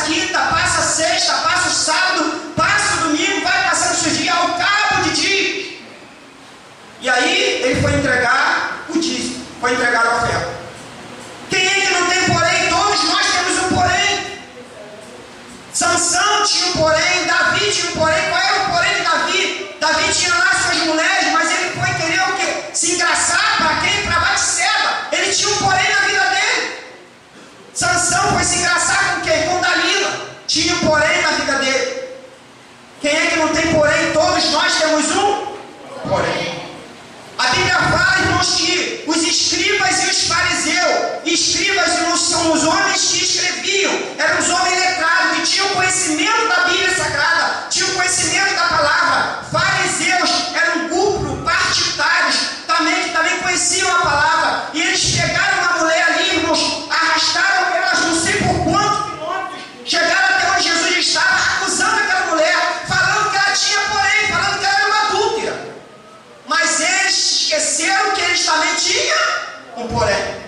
quinta, passa a sexta, passa o sábado, passa o domingo, vai passando os dias ao cabo de dias. E aí ele foi entregar o dízimo, foi entregar a oferta. Quem é que não tem porém? Todos nós temos um porém. Sansão tinha um porém, Davi tinha um porém. Qual era o porém de Davi? Davi tinha lá suas mulheres, mas ele foi querer o quê? Se engraçar para quem? Para Batseba. Ele tinha um porém na vida dele. Sansão foi se engraçar com quem? Com Dalila. Tinha um porém na vida dele. Quem é que não tem porém? Todos nós temos um porém. A Bíblia fala, irmãos, que os escribas e os fariseus, escribas são os homens que escreviam, eram os homens letrados, que tinham conhecimento da Bíblia Sagrada, tinham conhecimento da palavra. Fariseus eram um grupo partidários, que também conheciam a palavra, e eles pegaram uma mulher ali, irmãos, arrastaram elas não sei por quantos quilômetros, chegaram até onde Jesus estava, acusando aquela mulher, falando que ela tinha porém, falando que ela era uma adúltera. Mas eles esqueceram que eles também tinham um porém.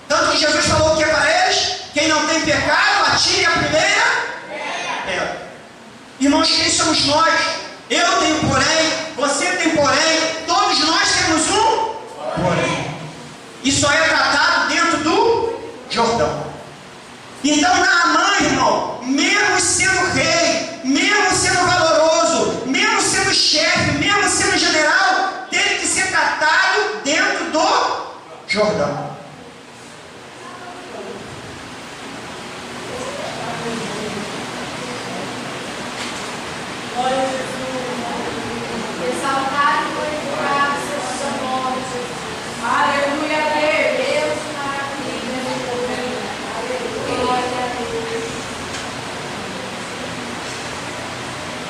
Tanto que Jesus falou o que para eles? Quem não tem pecado, atire a primeira pedra. Irmãos, quem somos nós? Eu tenho porém, você tem porém, todos nós temos um porém. E só é tratado dentro do Jordão. Então Naamã, irmão, mesmo sendo rei, mesmo sendo valoroso, mesmo sendo chefe, mesmo sendo general, teve que ser tratado dentro do Jordão. Glória a Jesus. Exaltado e glorificado seja o seu nome, Jesus. Aleluia, Deus, maravilha. Glória a Deus.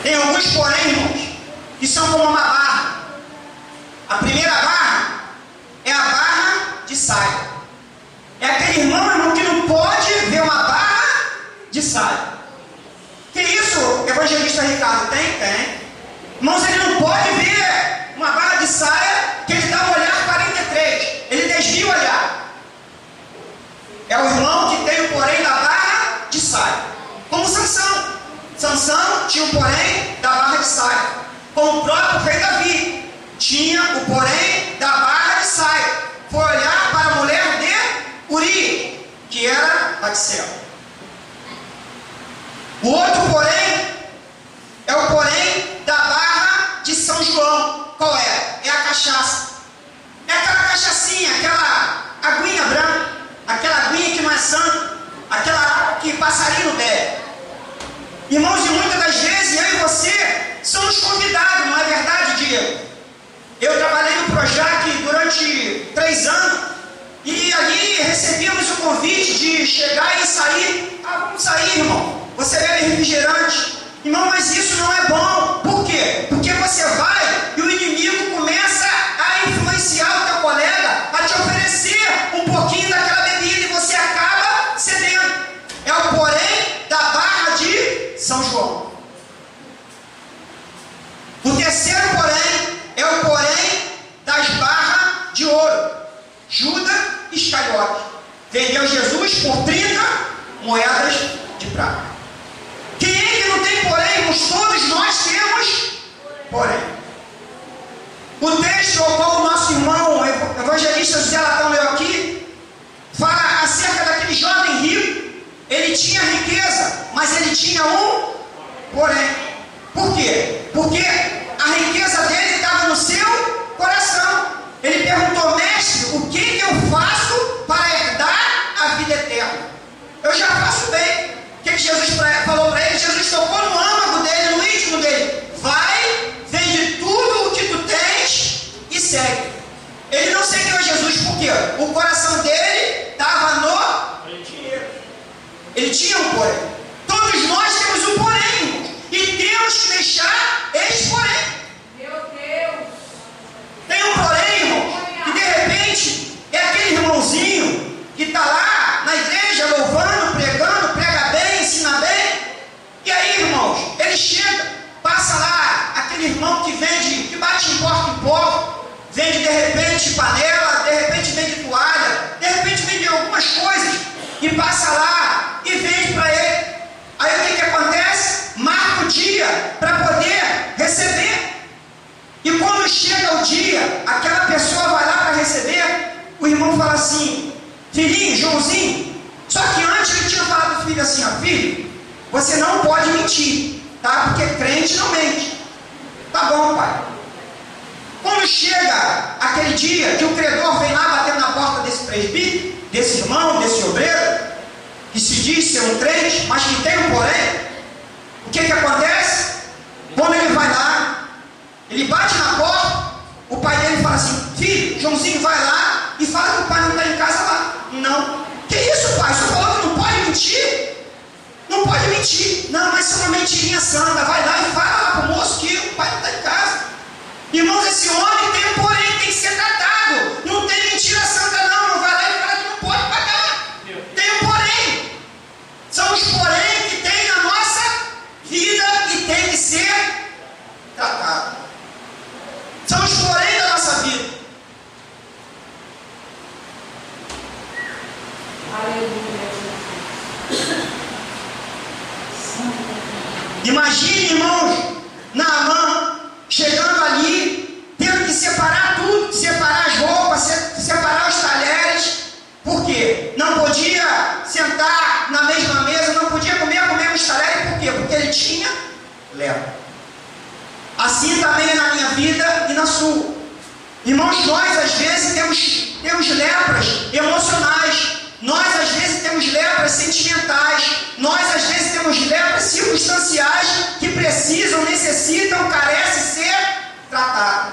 Tem alguns porém, irmãos, que são como uma barra. A primeira barra é a barra de saia. É aquele irmão, que não pode ver uma barra de saia. Que isso, evangelista Ricardo? Tem. Irmãos, ele não pode ver uma barra de saia que ele dá um olhar 43. Ele desvia o olhar. É o irmão que tem o porém da barra de saia. Como Sansão. Sansão tinha o porém da barra de saia. Como o próprio rei Davi tinha o porém da barra de saia. Foi olhar para a mulher de Urias, que era Batseba. O outro porém é o porém da barra de São João. Qual é? É a cachaça. É aquela cachaçinha, aquela aguinha branca, aquela aguinha que não é santa, aquela água que passarinho bebe. Irmãos, e muitas das vezes eu e você somos convidados, não é verdade, Diego? Eu trabalhei no Projac durante 3 anos e ali recebíamos o convite de chegar e sair. Vamos sair, irmão. Você bebe refrigerante. Irmão, mas isso não é bom. Por quê? Porque você vai e o inimigo começa a influenciar o teu colega a te oferecer um pouquinho daquela bebida e você acaba cedendo. É o porém da barra de São João. O terceiro porém é o porém das barras de ouro. Judas Iscariote vendeu Jesus por 30 moedas de prata. Quem é que não tem porém? Todos nós temos porém. O texto ao qual o nosso irmão, o evangelista José Latão leu aqui, fala acerca daquele jovem rico. Ele tinha riqueza, mas ele tinha um porém. Por quê? Porque a riqueza dele estava no seu coração. Ele perguntou: mestre, o que eu faço para herdar a vida eterna? Eu já faço bem. O que Jesus falou para ele? Jesus tocou no âmago dele, no íntimo dele: vai, vende tudo o que tu tens e segue. Ele não seguiu Jesus por quê? O coração dele estava no dinheiro. Ele tinha um porém. Todos nós temos um porém, e temos que deixar esse porém. Meu Deus. Tem um porém, irmão, que de repente é aquele irmãozinho que está lá na igreja louvando, pregando, prega bem, ensina bem. E aí, irmãos, ele chega, passa lá aquele irmão que vende, que bate em porta, vende de repente panela, de repente vende toalha, de repente vende algumas coisas, e passa lá e vende para ele. filhinho, Joãozinho. Só que antes ele tinha falado pro filho assim, ó, filho, você não pode mentir, tá? Porque crente não mente. Tá bom, pai. Quando chega aquele dia que o credor vem lá batendo na porta desse presbítero, desse irmão, desse obreiro, que se diz ser um crente, mas que tem um porém, o que acontece? Quando ele vai lá, ele bate na porta, o pai dele fala assim, filho, Joãozinho, vai lá e fala que o pai não está em casa lá. Não. Que isso, pai? O senhor falou que não pode mentir? Não pode mentir. Não, mas isso é uma mentirinha santa. Vai lá e fala lá para o moço que o pai não está em casa. Irmãos, esse homem tem um porém, tem que ser tratado. Não tem mentira santa não. Não vai lá e fala que não pode pagar. Tem um porém. São os porém que tem na nossa vida e tem que ser tratado. São os porém da nossa vida. Imagine, irmãos, Naamã chegando ali, tendo que separar tudo, separar as roupas, separar os talheres. Por quê? Não podia sentar na mesma mesa, não podia comer os talheres. Por quê? Porque ele tinha lepra. Assim também é na minha vida e na sua. Irmãos, nós às vezes temos lepras emocionais. Nós às vezes temos lepras sentimentais. Nós às vezes temos lepras circunstanciais que precisam, necessitam, carecem ser tratadas.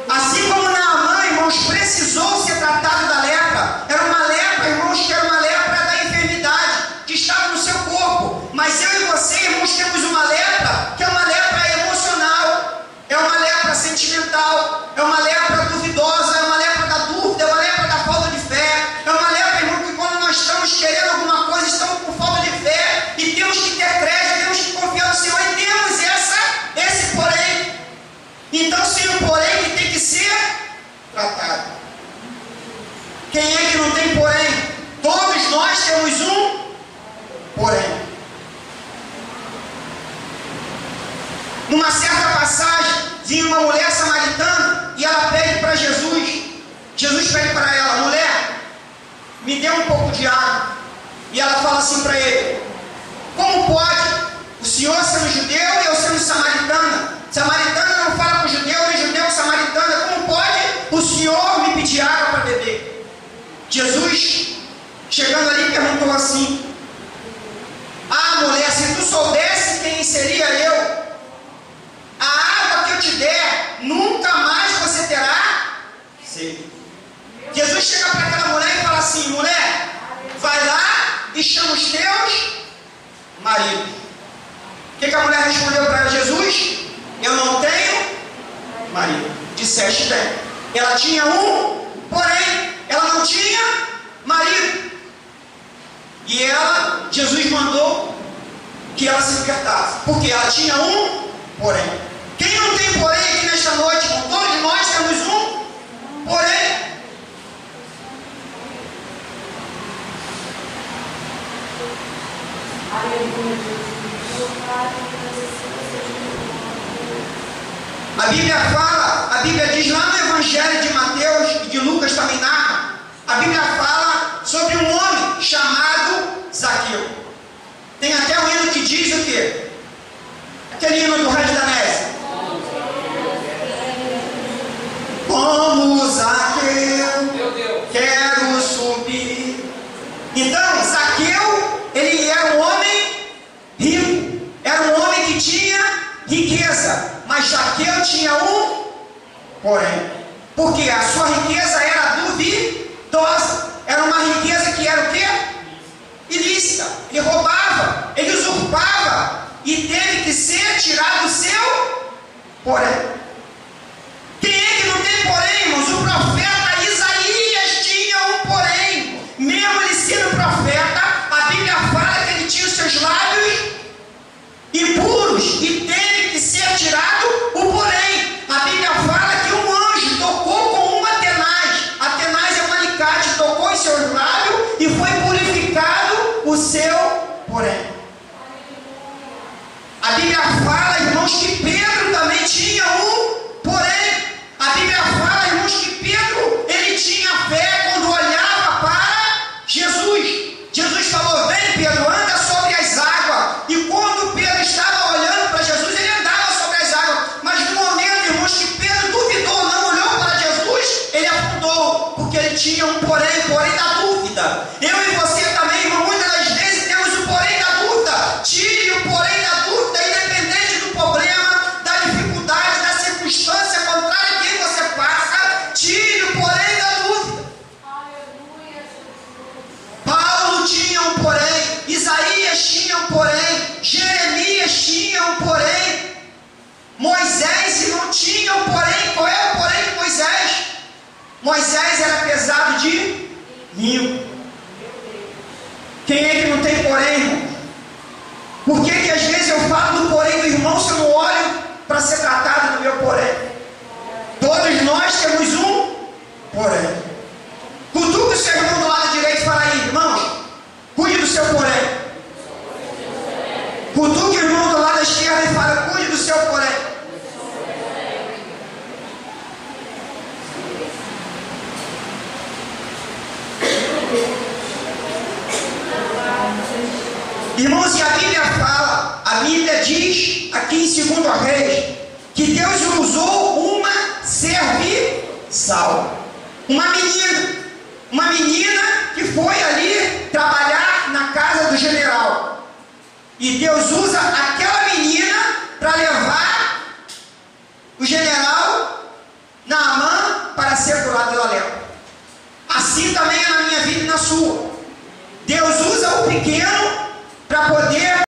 Assim como Naamã, irmãos, precisou ser tratado da lepra. Era uma lepra, irmãos, que era uma lepra da enfermidade que estava no seu corpo. Mas eu e você, irmãos, temos uma lepra que é uma lepra emocional, é uma lepra sentimental, é uma lepra duvidosa, é uma lepra da dúvida, é uma lepra da falta de fé, é uma lepra, irmão, que quando nós estamos querendo alguma coisa, estamos com falta de fé e temos que ter crédito, temos que confiar no Senhor e temos esse porém. Então, sim, o porém que tem que ser tratado. Quem é que não tem porém? Todos nós temos um porém. Numa certa passagem, vinha uma mulher samaritana e ela pede para Jesus. Jesus pede para ela, mulher, me dê um pouco de água. E ela fala assim para ele, como pode o senhor sendo judeu e eu sendo samaritana? Samaritana não fala com judeu, nem judeu com samaritana. Como pode o senhor me pedir água para beber? Jesus, chegando ali, perguntou assim, mulher, se tu soubesse quem seria eu, a água que eu te der, nunca mais você terá sede. Jesus chega para aquela mulher e fala assim, mulher, vai lá e chama os teus maridos. O que a mulher respondeu para ela? Jesus, eu não tenho marido. Disseste bem. Ela tinha um, porém, ela não tinha marido. E Jesus mandou que ela se libertasse, porque ela tinha um, porém. Quem não tem porém aqui nesta noite? Todos nós temos um, porém. A Bíblia diz lá no Evangelho de Mateus e de Lucas também narra, a Bíblia fala sobre um homem chamado Zaqueu. Tem até um hino que diz o quê? Aquele hino do Rádio Danese. Como Zaqueu, quero subir. Então, Zaqueu, ele era um homem rico, era um homem que tinha riqueza, mas Zaqueu tinha um porém, porque a sua riqueza era duvidosa, era uma riqueza que era o quê? Ilícita. Ele roubava, ele usurpava e teve que ser tirado do seu porém. Quem é que não tem porém, irmãos? O profeta Isaías tinha um porém. Mesmo ele sendo profeta, a Bíblia fala que ele tinha os seus lábios impuros e teve que ser tirado o porém. A Bíblia fala que um anjo tocou com uma tenaz. A tenaz é um alicate, tocou em seus lábios e foi purificado o seu porém. A Bíblia fala, irmãos, que Pedro também tinha um porém. A Bíblia fala, irmãos, que Pedro, ele tinha fé quando olhava para dúvida. Eu e você também, irmão, muitas das vezes temos o porém da dúvida. Tire o porém da dúvida, independente do problema, da dificuldade, da circunstância contrária a quem você passa. Tire o porém da dúvida. Aleluia, Jesus. Paulo tinha um porém, Isaías tinha um porém, Jeremias tinha um porém, Moisés não tinha um porém. Qual era o porém de Moisés? Moisés era pesado de língua. Quem é que não tem porém, irmão? Por que às vezes eu falo do porém do irmão se eu não olho para ser tratado do meu porém? Todos nós temos um porém. Cutuca o seu irmão do lado direito e fala aí, irmão, cuide do seu porém. Cutuca o irmão do lado esquerdo e fala, cuide do seu porém. Irmãos, e a Bíblia fala, a Bíblia diz, aqui em 2 Reis, que Deus usou uma serviçal, uma menina que foi ali trabalhar na casa do general. E Deus usa aquela menina para levar o general Naamã para ser curado da lepra. Assim também é na minha vida e na sua. Deus usa o pequeno para poder